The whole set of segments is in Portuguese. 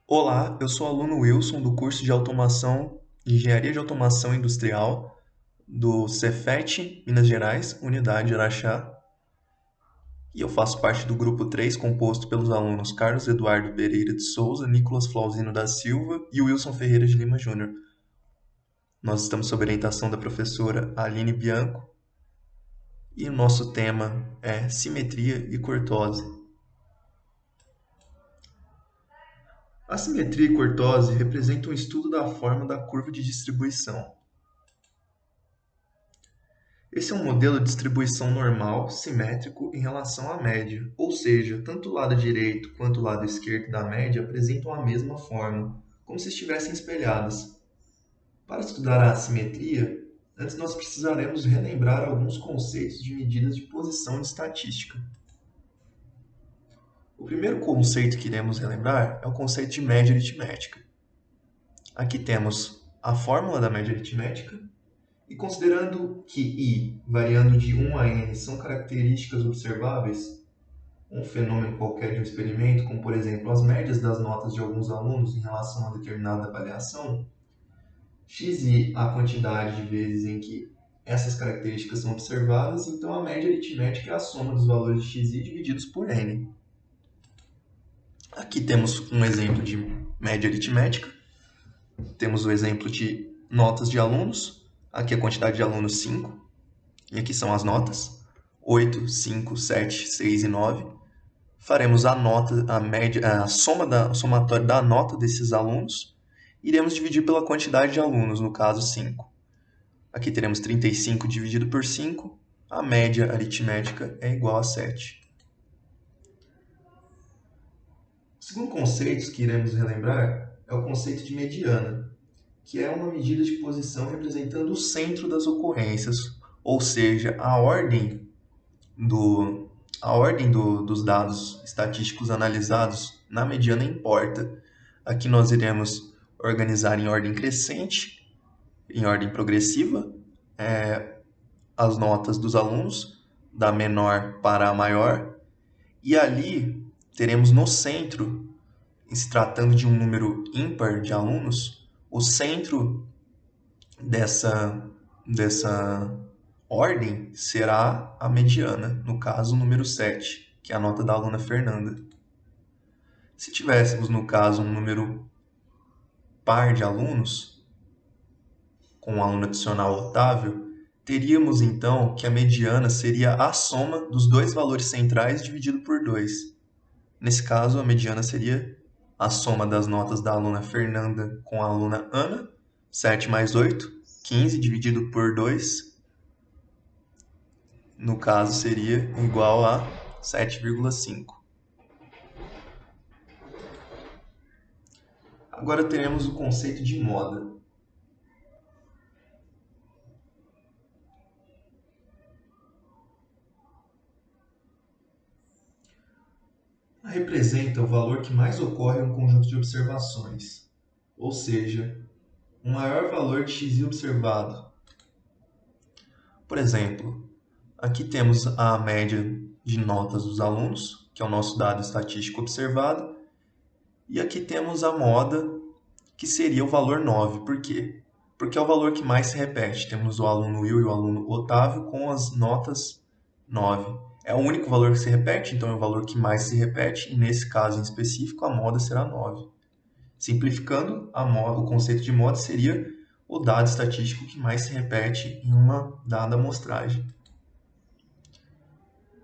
Olá, eu sou o aluno Wilson do curso de Automação, Engenharia de Automação Industrial do Cefet, Minas Gerais, Unidade Araxá, e eu faço parte do grupo 3, composto pelos alunos Carlos Eduardo Pereira de Souza, Nicolas Flauzino da Silva e Wilson Ferreira de Lima Júnior. Nós estamos sob orientação da professora Aline Bianco e o nosso tema é simetria e cortose. A simetria e cortose representam o estudo da forma da curva de distribuição. Esse é um modelo de distribuição normal, simétrico em relação à média, ou seja, tanto o lado direito quanto o lado esquerdo da média apresentam a mesma forma, como se estivessem espelhadas. Para estudar a assimetria, antes nós precisaremos relembrar alguns conceitos de medidas de posição de estatística. O primeiro conceito que iremos relembrar é o conceito de média aritmética. Aqui temos a fórmula da média aritmética. E considerando que I, variando de 1 a n, são características observáveis, um fenômeno qualquer de um experimento, como por exemplo as médias das notas de alguns alunos em relação a determinada avaliação, xi a quantidade de vezes em que essas características são observadas, então a média aritmética é a soma dos valores de xi divididos por n. Aqui temos um exemplo de média aritmética, temos o exemplo de notas de alunos. Aqui a quantidade de alunos 5, e aqui são as notas, 8, 5, 7, 6 e 9. Faremos a média, o somatório da nota desses alunos. Iremos dividir pela quantidade de alunos, no caso 5. Aqui teremos 35 dividido por 5, a média aritmética é igual a 7. O segundo conceito que iremos relembrar é o conceito de mediana, que é uma medida de posição representando o centro das ocorrências, ou seja, a ordem dos dados estatísticos analisados na mediana importa. Aqui nós iremos organizar em ordem crescente, em ordem progressiva, as notas dos alunos, da menor para a maior, e ali teremos no centro, em se tratando de um número ímpar de alunos, o centro dessa ordem será a mediana, no caso o número 7, que é a nota da aluna Fernanda. Se tivéssemos, no caso, um número par de alunos, com um aluno adicional Otávio, teríamos então que a mediana seria a soma dos dois valores centrais dividido por 2. Nesse caso, a mediana seria a soma das notas da aluna Fernanda com a aluna Ana, 7 mais 8, 15 dividido por 2, no caso seria igual a 7,5. Agora teremos o conceito de moda. Representa o valor que mais ocorre em um conjunto de observações, ou seja, o maior valor de xi observado. Por exemplo, aqui temos a média de notas dos alunos, que é o nosso dado estatístico observado, e aqui temos a moda, que seria o valor 9. Por quê? Porque é o valor que mais se repete. Temos o aluno Will e o aluno Otávio com as notas 9. É o único valor que se repete, então é o valor que mais se repete, e nesse caso em específico a moda será 9. Simplificando, o conceito de moda seria o dado estatístico que mais se repete em uma dada amostragem.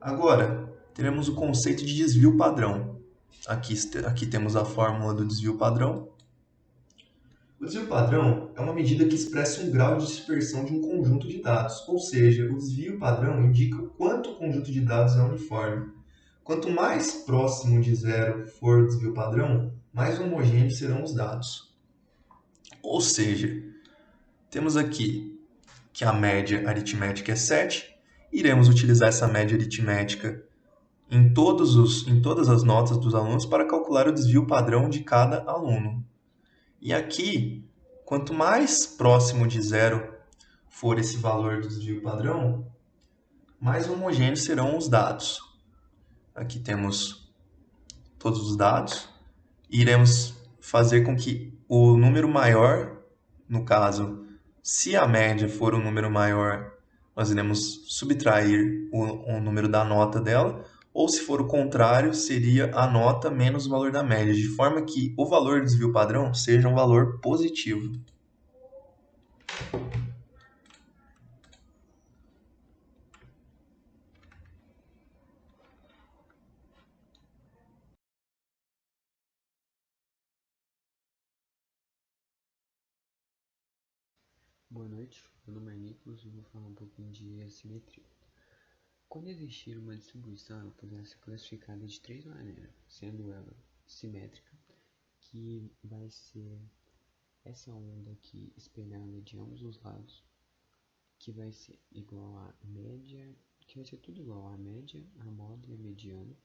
Agora, teremos o conceito de desvio padrão. Aqui temos a fórmula do desvio padrão. O desvio padrão é uma medida que expressa um grau de dispersão de um conjunto de dados, ou seja, o desvio padrão indica o quanto o conjunto de dados é uniforme. Quanto mais próximo de zero for o desvio padrão, mais homogêneos serão os dados. Ou seja, temos aqui que a média aritmética é 7, iremos utilizar essa média aritmética em todas as notas dos alunos para calcular o desvio padrão de cada aluno. E aqui, quanto mais próximo de zero for esse valor do desvio padrão, mais homogêneos serão os dados. Aqui temos todos os dados e iremos fazer com que o número maior, no caso, se a média for um número maior, nós iremos subtrair o número da nota dela, ou se for o contrário, seria a nota menos o valor da média, de forma que o valor do desvio padrão seja um valor positivo. Boa noite, meu nome é Nicolas e vou falar um pouquinho de assimetria. Quando existir uma distribuição, ela poderá ser classificada de três maneiras, sendo ela simétrica, que vai ser essa onda aqui espelhada de ambos os lados, que vai ser igual à média, que vai ser tudo igual à média, a moda e a mediana.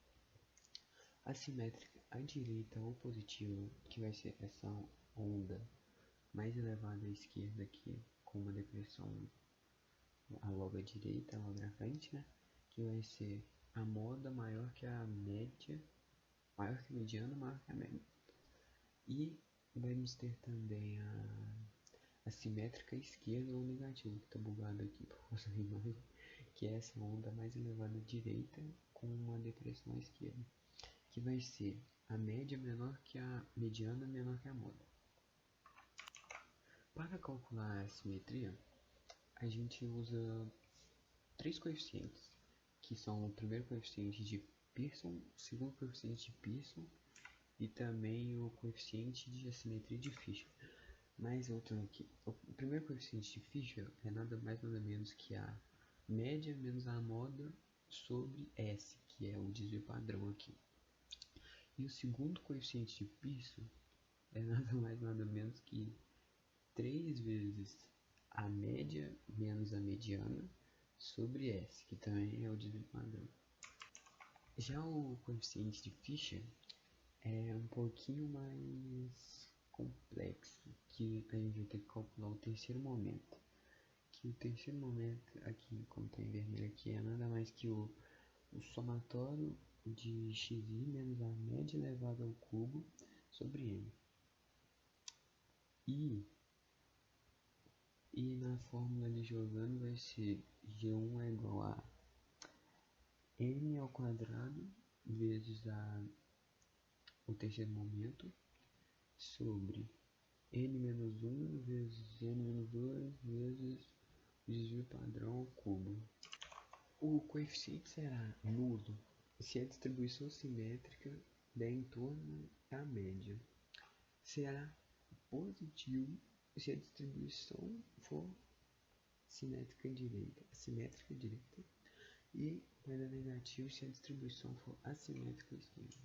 Assimétrica à direita ou positiva, que vai ser essa onda mais elevada à esquerda aqui, com uma depressão logo à direita, logo à frente, né? Que vai ser a moda maior que a média, maior que a mediana, maior que a média. E vamos ter também a simétrica esquerda ou negativa, que está bugado aqui por causa da imagem, que é essa onda mais elevada à direita com uma depressão à esquerda, que vai ser a média menor que a mediana, menor que a moda. Para calcular a simetria, a gente usa três coeficientes, que são o primeiro coeficiente de Pearson, o segundo coeficiente de Pearson e também o coeficiente de assimetria de Fisher. Mas voltando aqui, o primeiro coeficiente de Fisher é nada mais nada menos que a média menos a moda sobre S, que é o desvio padrão aqui. E o segundo coeficiente de Pearson é nada mais nada menos que 3 vezes a média menos a mediana sobre S, que também é o desvio padrão. Já o coeficiente de Fisher é um pouquinho mais complexo, que a gente vai ter que calcular o terceiro momento. Que o terceiro momento, aqui como está em vermelho aqui, é nada mais que o somatório de xi menos a média elevada ao cubo sobre n. E na fórmula ali jogando vai ser G1 é igual a n ao quadrado vezes o terceiro momento sobre n menos 1 vezes n menos 2 vezes o desvio padrão ao cubo. O coeficiente será nulo se a distribuição simétrica der em torno da média. Será positivo se a distribuição for simétrica direita, e vai dar negativo se a distribuição for assimétrica esquerda.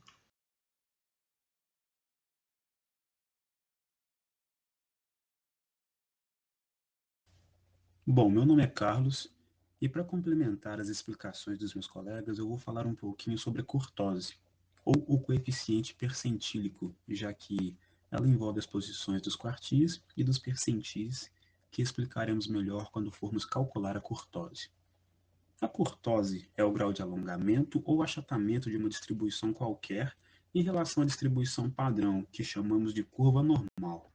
Bom, meu nome é Carlos e para complementar as explicações dos meus colegas, eu vou falar um pouquinho sobre a curtose, ou o coeficiente percentílico, já que ela envolve as posições dos quartis e dos percentis, que explicaremos melhor quando formos calcular a curtose. A curtose é o grau de alongamento ou achatamento de uma distribuição qualquer em relação à distribuição padrão, que chamamos de curva normal.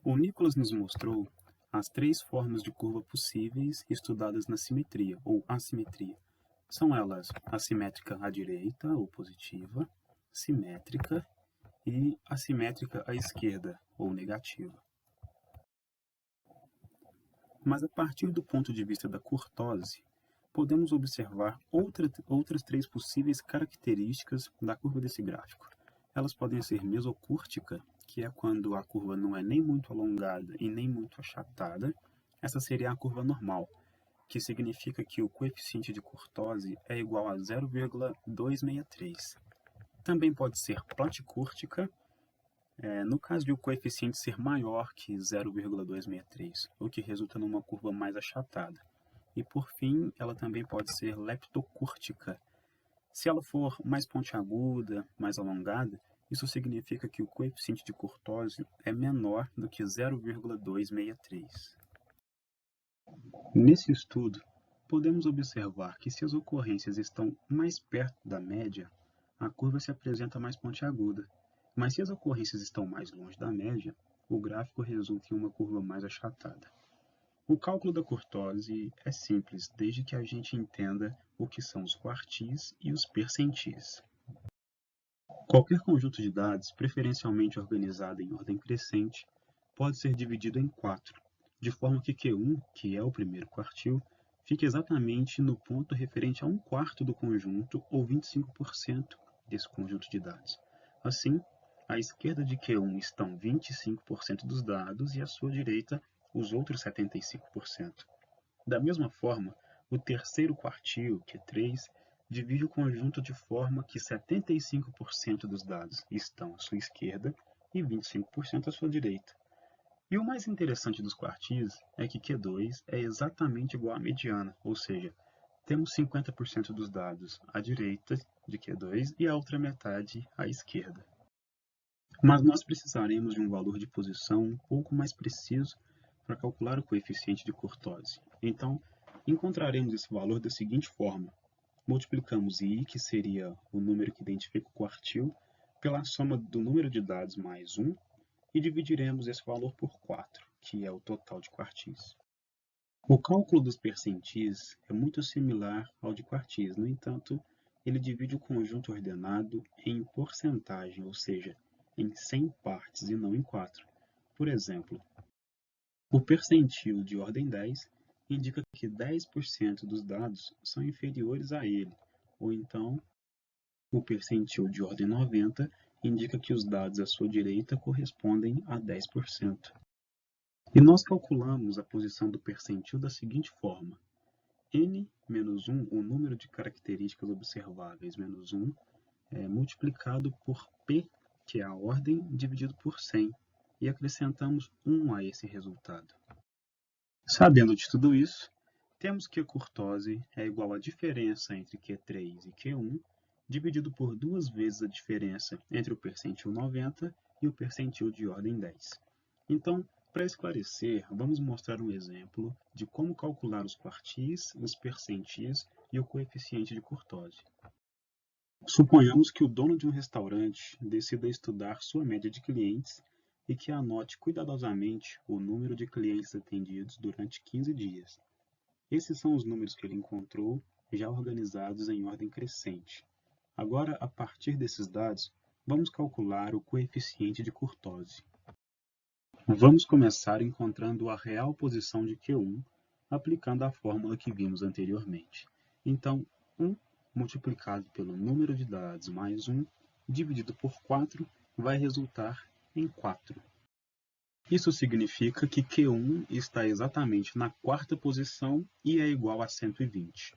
O Nicolas nos mostrou as três formas de curva possíveis estudadas na simetria, ou assimetria. São elas assimétrica à direita, ou positiva, simétrica e assimétrica à esquerda, ou negativa. Mas a partir do ponto de vista da curtose, podemos observar outras três possíveis características da curva desse gráfico. Elas podem ser mesocúrtica, que é quando a curva não é nem muito alongada e nem muito achatada. Essa seria a curva normal, que significa que o coeficiente de curtose é igual a 0,263. Também pode ser platicúrtica, no caso de o coeficiente ser maior que 0,263, o que resulta numa curva mais achatada. E por fim, ela também pode ser leptocúrtica. Se ela for mais pontiaguda, mais alongada, isso significa que o coeficiente de curtose é menor do que 0,263. Nesse estudo, podemos observar que se as ocorrências estão mais perto da média, a curva se apresenta mais pontiaguda, Mas se as ocorrências estão mais longe da média, o gráfico resulta em uma curva mais achatada. O cálculo da kurtose é simples, desde que a gente entenda o que são os quartis e os percentis. Qualquer conjunto de dados, preferencialmente organizado em ordem crescente, pode ser dividido em 4, de forma que Q1, que é o primeiro quartil, fique exatamente no ponto referente a 1/4 do conjunto, ou 25% desse conjunto de dados. Assim, à esquerda de Q1 estão 25% dos dados e à sua direita os outros 75%. Da mesma forma, o terceiro quartil, Q3, divide o conjunto de forma que 75% dos dados estão à sua esquerda e 25% à sua direita. E o mais interessante dos quartis é que Q2 é exatamente igual à mediana, ou seja, temos 50% dos dados à direita de Q2 e a outra metade à esquerda. Mas nós precisaremos de um valor de posição um pouco mais preciso para calcular o coeficiente de kurtose. Então, encontraremos esse valor da seguinte forma. Multiplicamos I, que seria o número que identifica o quartil, pela soma do número de dados mais 1, e dividiremos esse valor por 4, que é o total de quartis. O cálculo dos percentis é muito similar ao de quartis, no entanto, ele divide o conjunto ordenado em porcentagem, ou seja, em 100 partes e não em 4. Por exemplo, o percentil de ordem 10 indica que 10% dos dados são inferiores a ele, ou então o percentil de ordem 90 indica que os dados à sua direita correspondem a 10%. E nós calculamos a posição do percentil da seguinte forma: n menos 1, o número de características observáveis menos 1, multiplicado por p, que é a ordem, dividido por 100, e acrescentamos 1 a esse resultado. Sabendo de tudo isso, temos que a kurtose é igual à diferença entre Q3 e Q1, dividido por 2 vezes a diferença entre o percentil 90 e o percentil de ordem 10. Então, para esclarecer, vamos mostrar um exemplo de como calcular os quartis, os percentis e o coeficiente de kurtose. Suponhamos que o dono de um restaurante decida estudar sua média de clientes e que anote cuidadosamente o número de clientes atendidos durante 15 dias. Esses são os números que ele encontrou, já organizados em ordem crescente. Agora, a partir desses dados, vamos calcular o coeficiente de kurtose. Vamos começar encontrando a real posição de Q1, aplicando a fórmula que vimos anteriormente. Então, 1 multiplicado pelo número de dados mais 1, dividido por 4, vai resultar em 4. Isso significa que Q1 está exatamente na 4ª posição e é igual a 120.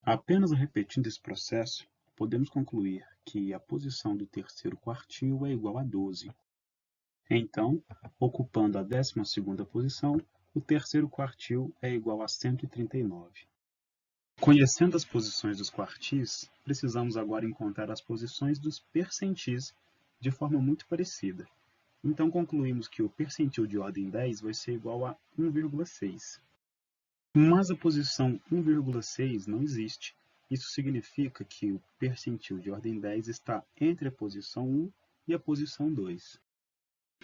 Apenas repetindo esse processo, podemos concluir que a posição do terceiro quartil é igual a 12. Então, ocupando a 12ª posição, o terceiro quartil é igual a 139. Conhecendo as posições dos quartis, precisamos agora encontrar as posições dos percentis de forma muito parecida. Então, concluímos que o percentil de ordem 10 vai ser igual a 1,6. Mas a posição 1,6 não existe. Isso significa que o percentil de ordem 10 está entre a posição 1 e a posição 2.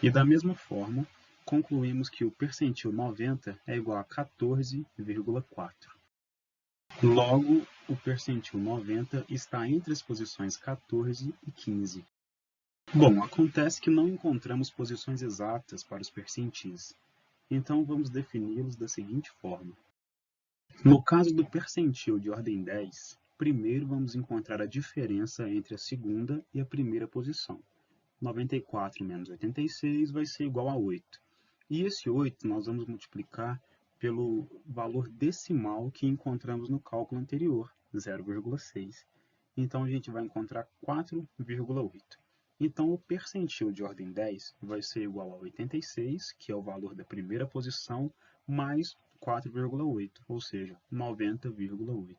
E da mesma forma, concluímos que o percentil 90 é igual a 14,4. Logo, o percentil 90 está entre as posições 14 e 15. Bom, acontece que não encontramos posições exatas para os percentis, então vamos defini-los da seguinte forma. No caso do percentil de ordem 10, primeiro vamos encontrar a diferença entre a segunda e a primeira posição. 94 menos 86 vai ser igual a 8. E esse 8 nós vamos multiplicar pelo valor decimal que encontramos no cálculo anterior, 0,6. Então a gente vai encontrar 4,8. Então o percentil de ordem 10 vai ser igual a 86, que é o valor da primeira posição, mais 4,8, ou seja, 90,8.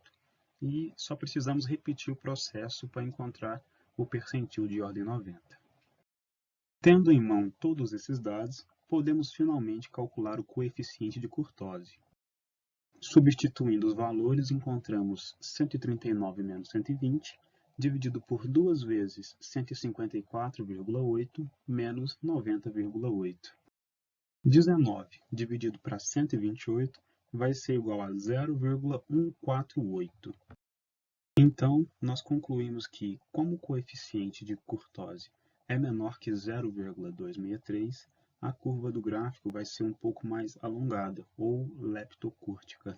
E só precisamos repetir o processo para encontrar o percentil de ordem 90. Tendo em mão todos esses dados, podemos finalmente calcular o coeficiente de kurtose. Substituindo os valores, encontramos 139 menos 120 dividido por 2 vezes 154,8 menos 90,8. 19 dividido para 128 vai ser igual a 0,148. Então, nós concluímos que, como o coeficiente de curtose é menor que 0,263, a curva do gráfico vai ser um pouco mais alongada, ou leptocúrtica.